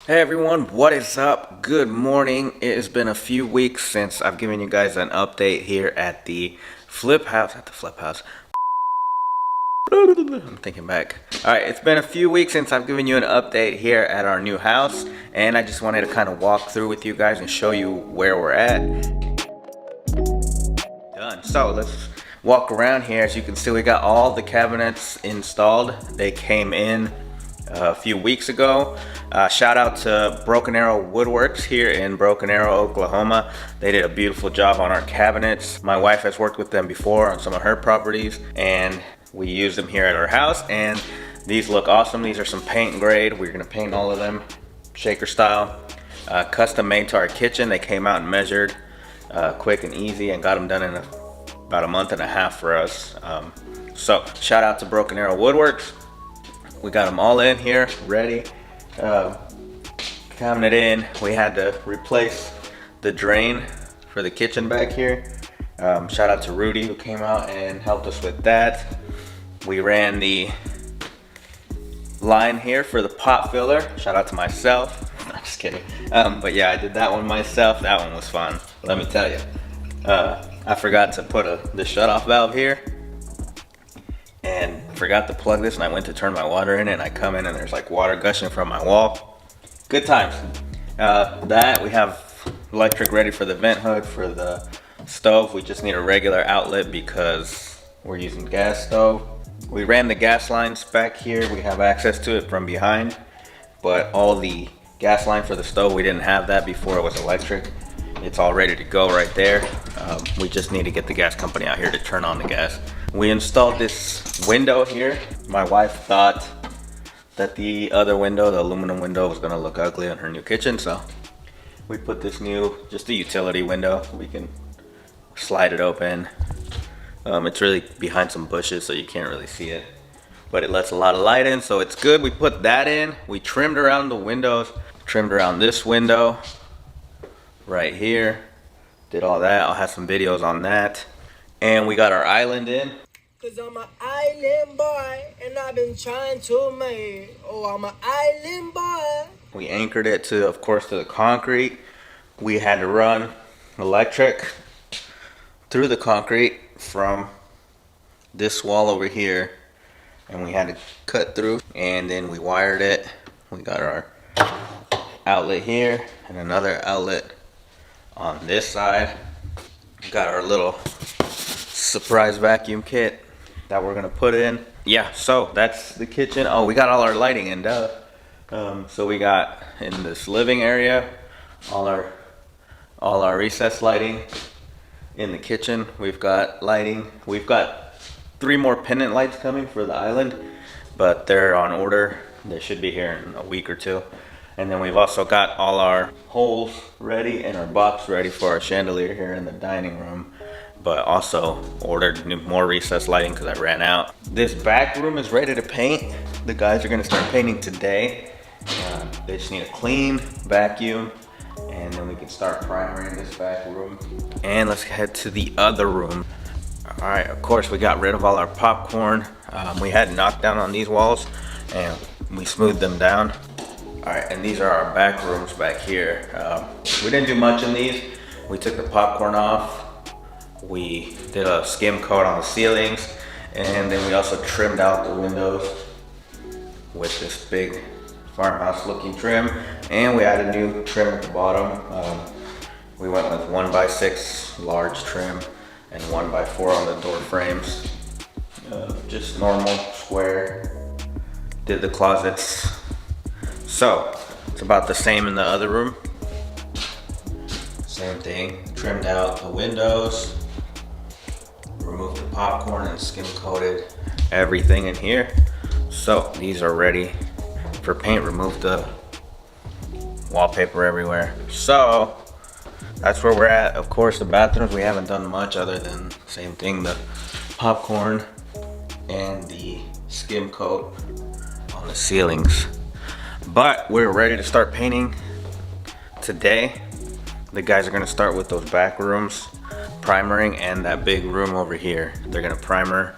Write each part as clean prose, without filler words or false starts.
Hey everyone, what is up? Good morning. It has been a few weeks since I've given you guys an update here at the flip house. I'm thinking back. Alright, it's been a few weeks since I've given you an update here at our new house, and I just wanted to kind of walk through with you guys and show you where we're at. Done. So let's walk around here. As you can see, we got all the cabinets installed. They came in a few weeks ago. Shout out to Broken Arrow Woodworks here in Broken Arrow, Oklahoma. They did a beautiful job on our cabinets. My wife has worked with them before on some of her properties, and we use them here at our house, and these look awesome. These are some paint grade. We're gonna paint all of them shaker style. Custom made to our kitchen. They came out and measured quick and easy and got them done in about a month and a half for us. So shout out to Broken Arrow Woodworks. We got them all in here, ready. Cabinet in. We had to replace the drain for the kitchen back here. Shout out to Rudy who came out and helped us with that. We ran the line here for the pot filler. Shout out to myself. I'm just kidding. But yeah, I did that one myself. That one was fun. Let me tell you. I forgot to put the shutoff valve here, and forgot to plug this, and I went to turn my water in, and I come in and there's like water gushing from my wall. Good times. That we have electric ready for the vent hood for the stove. We just need a regular outlet because we're using gas stove. We ran the gas lines back here. We have access to it from behind, but all the gas line for the stove, we didn't have that before it was electric. It's all ready to go right there. We just need to get the gas company out here to turn on the gas. We installed this window here. My wife thought that the other window, the aluminum window, was gonna look ugly in her new kitchen, so we put this new, just a utility window. We can slide it open. It's really behind some bushes, so you can't really see it, but it lets a lot of light in, so it's good. We put that in. We trimmed around the windows, trimmed around this window right here, did all that. I'll have some videos on that. And we got our island in. Cause I'm an island boy and I've been trying to make. Oh, I'm an island boy. We anchored it to, of course, to the concrete. We had to run electric through the concrete from this wall over here, and we had to cut through, and then we wired it. We got our outlet here and another outlet on this side. We got our little surprise vacuum kit that we're gonna put in. Yeah, so that's the kitchen. Oh, we got all our lighting in, duh. So we got in this living area all our recessed lighting. In the kitchen we've got lighting. We've got 3 more pendant lights coming for the island, but they're on order. They should be here in a week or 2. And then we've also got all our holes ready and our box ready for our chandelier here in the dining room, but also ordered more recessed lighting because I ran out. This back room is ready to paint. The guys are gonna start painting today. They just need a clean vacuum, and then we can start primering this back room. And let's head to the other room. All right, of course we got rid of all our popcorn. We had knocked down on these walls and we smoothed them down. All right, and these are our back rooms back here. We didn't do much in these. We took the popcorn off. We did a skim coat on the ceilings, and then we also trimmed out the windows with this big farmhouse looking trim, and we added new trim at the bottom. We went with 1x6 large trim and 1x4 on the door frames. Just normal square. Did the closets. So it's about the same in the other room. Same thing, trimmed out the windows, removed the popcorn and skim coated everything in here. So these are ready for paint. Removed the wallpaper everywhere. So that's where we're at. Of course, the bathrooms, we haven't done much other than same thing, the popcorn and the skim coat on the ceilings. But we're ready to start painting today. The guys are gonna start with those back rooms, primering, and that big room over here. They're gonna primer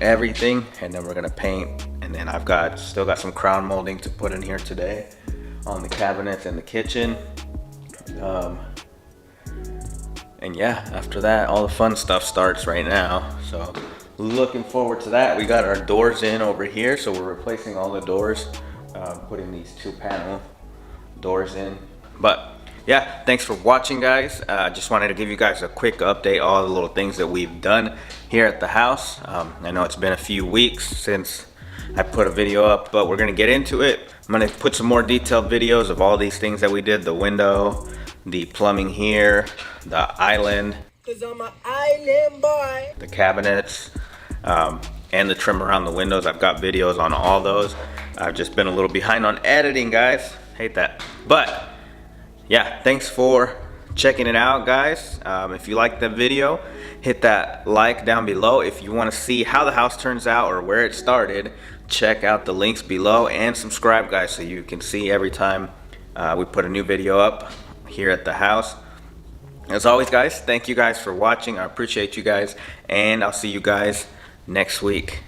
everything, and then we're gonna paint. And then I've still got some crown molding to put in here today. on the cabinets in the kitchen. And yeah, after that, all the fun stuff starts right now. So looking forward to that. We got our doors in over here, so we're replacing all the doors, putting these 2-panel doors in. But yeah, thanks for watching, guys. Just wanted to give you guys a quick update, all the little things that we've done here at the house. I know it's been a few weeks since I put a video up, but we're gonna get into it. I'm gonna put some more detailed videos of all these things that we did: the window, the plumbing here, the island, 'Cause I'm an island boy. the cabinets, and the trim around the windows. I've got videos on all those. I've just been a little behind on editing, guys. Hate that. But yeah, thanks for checking it out, guys. If you liked the video, hit that like down below. If you want to see how the house turns out or where it started, check out the links below, and subscribe, guys, so you can see every time we put a new video up here at the house. As always, guys, thank you guys for watching. I appreciate you guys, and I'll see you guys next week.